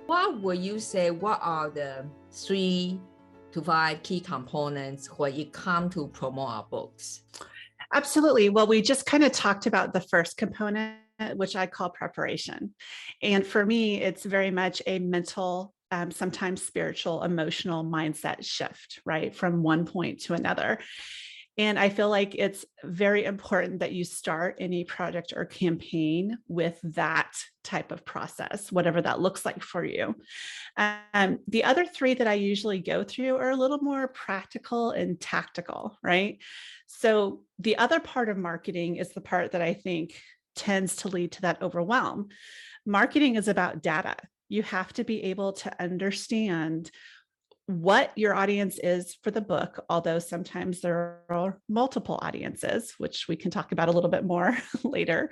What would you say, what are the 3 to 5 key components when it comes to promote our books? Absolutely. Well, we just kind of talked about the first component, which I call preparation. And for me, it's very much a mental, sometimes spiritual, emotional mindset shift, right? From one point to another. And I feel like it's very important that you start any project or campaign with that type of process, whatever that looks like for you. The other three that I usually go through are a little more practical and tactical, right? So the other part of marketing is the part that I think tends to lead to that overwhelm. Marketing is about data. You have to be able to understand what your audience is for the book, although sometimes there are multiple audiences, which we can talk about a little bit more later.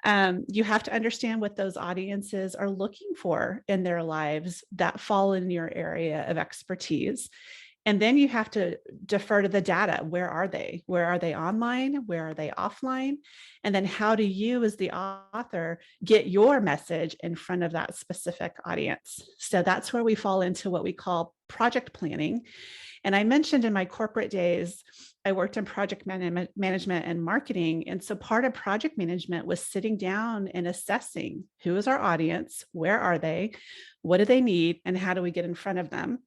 You have to understand what those audiences are looking for in their lives that fall in your area of expertise. And then you have to defer to the data. Where are they? Where are they online? Where are they offline? And then how do you, as the author, get your message in front of that specific audience? So that's where we fall into what we call project planning. And I mentioned in my corporate days, I worked in project management and marketing. And so part of project management was sitting down and assessing who is our audience, where are they, what do they need, and how do we get in front of them?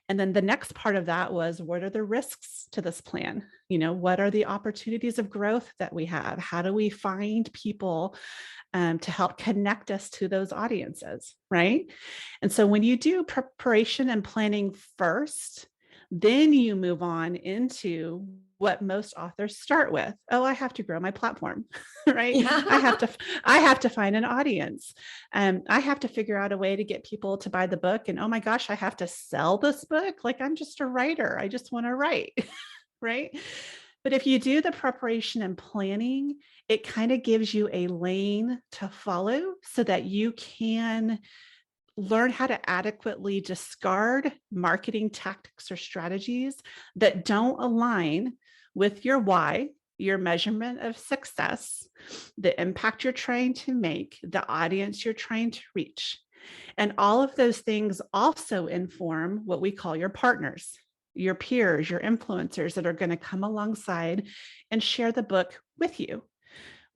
And then the next part of that was, what are the risks to this plan? What are the opportunities of growth that we have? How do we find people to help connect us to those audiences, right? And so when you do preparation and planning first, then you move on into what most authors start with. Oh, I have to grow my platform, right? Yeah. I have to find an audience. I have to figure out a way to get people to buy the book. And oh my gosh, I have to sell this book. Like, I'm just a writer. I just want to write, right? But if you do the preparation and planning, it kind of gives you a lane to follow so that you can learn how to adequately discard marketing tactics or strategies that don't align with your why, your measurement of success, the impact you're trying to make, the audience you're trying to reach. And all of those things also inform what we call your partners, your peers, your influencers that are going to come alongside and share the book with you.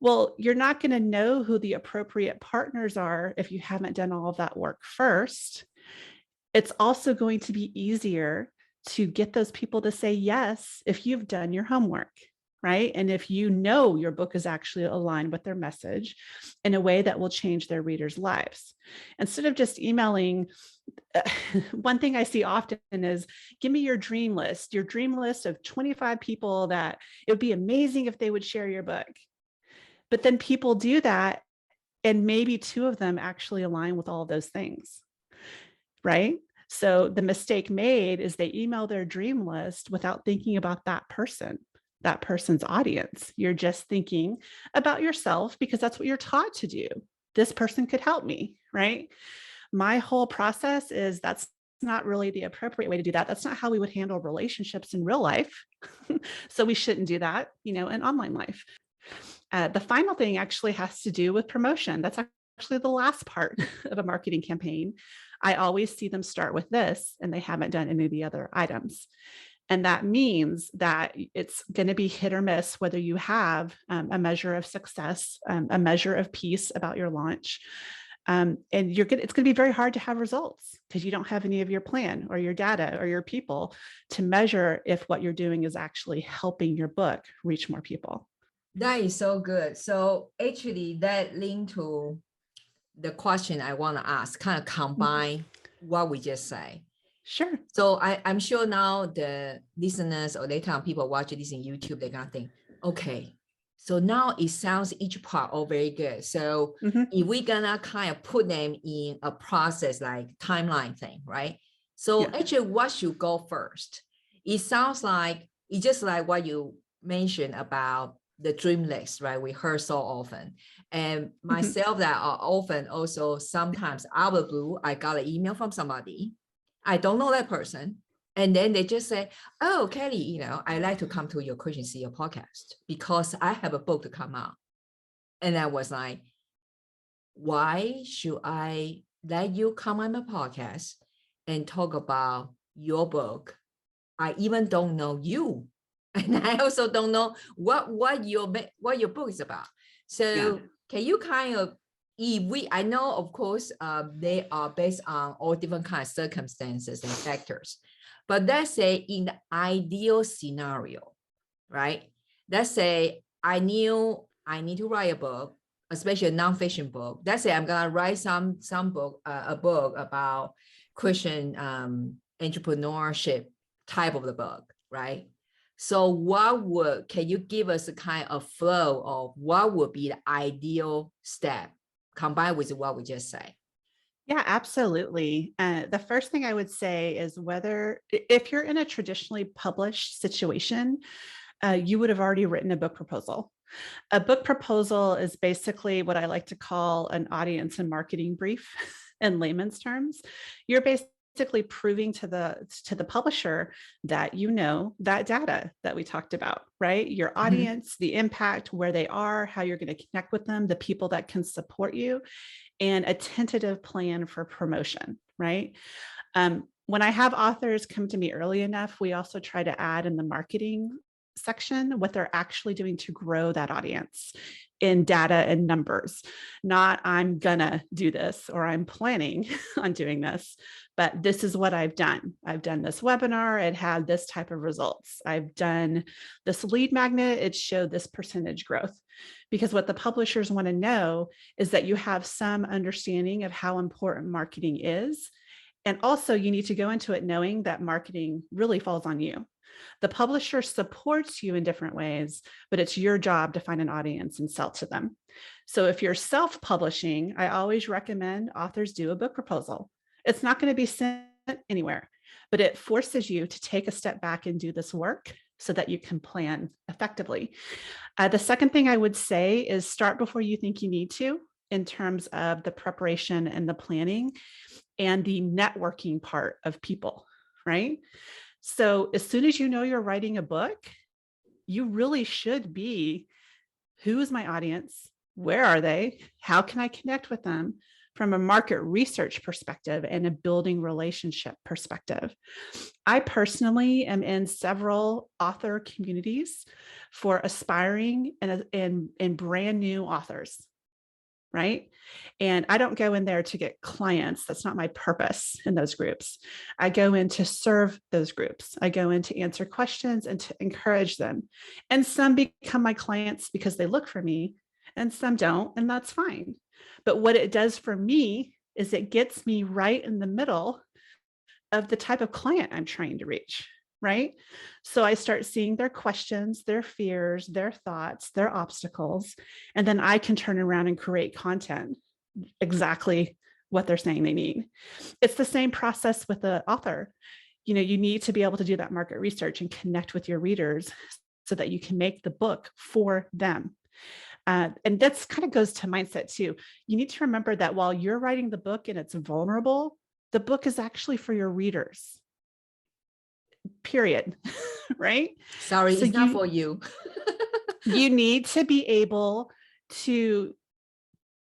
Well, you're not going to know who the appropriate partners are if you haven't done all of that work first. It's also going to be easier to get those people to say yes if you've done your homework, right? And if you know your book is actually aligned with their message in a way that will change their readers' lives. Instead of just emailing, one thing I see often is, give me your dream list of 25 people that it would be amazing if they would share your book. But then people do that, and maybe 2 of them actually align with all of those things, right? So the mistake made is they email their dream list without thinking about that person's audience. You're just thinking about yourself because that's what you're taught to do. This person could help me, right? My whole process is that's not really the appropriate way to do that. That's not how we would handle relationships in real life. So we shouldn't do that, in online life. The final thing actually has to do with promotion. That's actually the last part of a marketing campaign. I always see them start with this, and they haven't done any of the other items. And that means that it's going to be hit or miss whether you have a measure of success, a measure of peace about your launch. And it's going to be very hard to have results because you don't have any of your plan or your data or your people to measure if what you're doing is actually helping your book reach more people. That is so good. So actually that link to the question I want to ask, kind of combine what we just say. Sure. So I'm sure now the listeners or later on people watching this in YouTube, they're going to think, okay, so now it sounds each part all very good. So if we're going to kind of put them in a process like timeline thing, right? So actually what should go first? It sounds like it's just like what you mentioned about the dream list, right? We heard so often. And myself that are often also sometimes out of blue, I got an email from somebody. I don't know that person. And then they just say, oh, Kelly, I'd like to come to your Coaching CEO podcast because I have a book to come out. And I was like, why should I let you come on my podcast and talk about your book. I even don't know you. And I also don't know what your book is about. So can you kind of, I know, of course, they are based on all different kinds of circumstances and factors, but let's say in the ideal scenario, right? Let's say I knew I need to write a book, especially a nonfiction book. Let's say I'm gonna write some book, a book about Christian entrepreneurship type of the book, right? So can you give us a kind of flow of what would be the ideal step combined with what we just say? Yeah, absolutely. The first thing I would say is if you're in a traditionally published situation, you would have already written a book proposal. A book proposal is basically what I like to call an audience and marketing brief in layman's terms. You're basically proving to the publisher that you know that data that we talked about, right? Your audience, the impact, where they are, how you're going to connect with them, the people that can support you, and a tentative plan for promotion, right? When I have authors come to me early enough, we also try to add in the marketing section what they're actually doing to grow that audience in data and numbers. Not I'm gonna do this or I'm planning on doing this, but this is what I've done. I've done this webinar, it had this type of results. I've done this lead magnet, it showed this percentage growth. Because what the publishers want to know is that you have some understanding of how important marketing is. And also you need to go into it knowing that marketing really falls on you. The publisher supports you in different ways, but it's your job to find an audience and sell to them. So if you're self-publishing, I always recommend authors do a book proposal. It's not going to be sent anywhere, but it forces you to take a step back and do this work so that you can plan effectively. The second thing I would say is start before you think you need to in terms of the preparation and the planning and the networking part of people, right? So as soon as you know you're writing a book, you really should be, who is my audience? Where are they? How can I connect with them from a market research perspective and a building relationship perspective? I personally am in several author communities for aspiring and brand new authors. Right? And I don't go in there to get clients. That's not my purpose in those groups. I go in to serve those groups. I go in to answer questions and to encourage them. And some become my clients because they look for me and some don't, and that's fine. But what it does for me is it gets me right in the middle of the type of client I'm trying to reach. Right? So I start seeing their questions, their fears, their thoughts, their obstacles, and then I can turn around and create content exactly what they're saying they need. It's the same process with the author. You know, you need to be able to do that market research and connect with your readers so that you can make the book for them. And that's kind of goes to mindset too. You need to remember that while you're writing the book and it's vulnerable, the book is actually for your readers. Period. Right? Sorry, so it's not for you. You need to be able to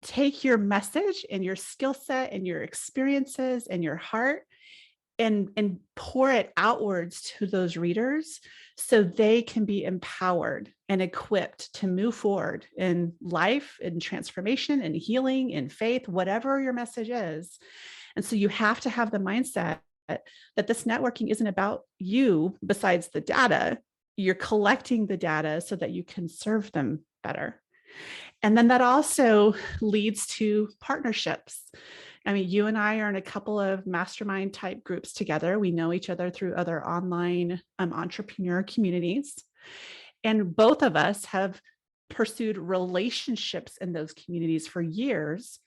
take your message and your skill set and your experiences and your heart and pour it outwards to those readers so they can be empowered and equipped to move forward in life and transformation and healing and faith, whatever your message is. And so you have to have the mindset that this networking isn't about you besides the data. You're collecting the data so that you can serve them better. And then that also leads to partnerships. I mean, you and I are in a couple of mastermind type groups together. We know each other through other online entrepreneur communities. And both of us have pursued relationships in those communities for years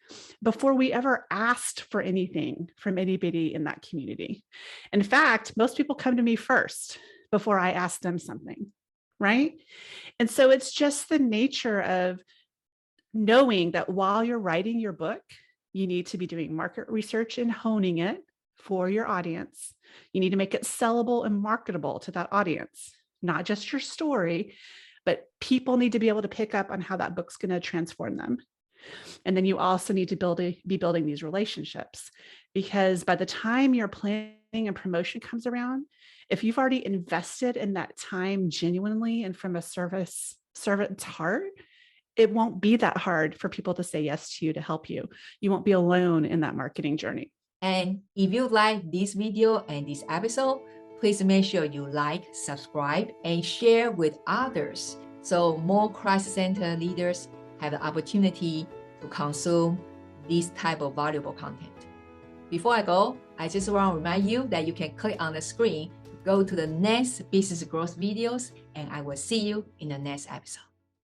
before we ever asked for anything from anybody in that community. In fact, most people come to me first before I ask them something, right? And so it's just the nature of knowing that while you're writing your book, you need to be doing market research and honing it for your audience. You need to make it sellable and marketable to that audience, not just your story, but people need to be able to pick up on how that book's going to transform them. And then you also need to be building these relationships, because by the time your planning and promotion comes around, if you've already invested in that time genuinely and from a servant's heart, it won't be that hard for people to say yes to you, to help you. You won't be alone in that marketing journey. And if you like this video and this episode, please make sure you like, subscribe, and share with others so more crisis-centered leaders have the opportunity to consume this type of valuable content. Before I go, I just want to remind you that you can click on the screen to go to the next business growth videos, and I will see you in the next episode.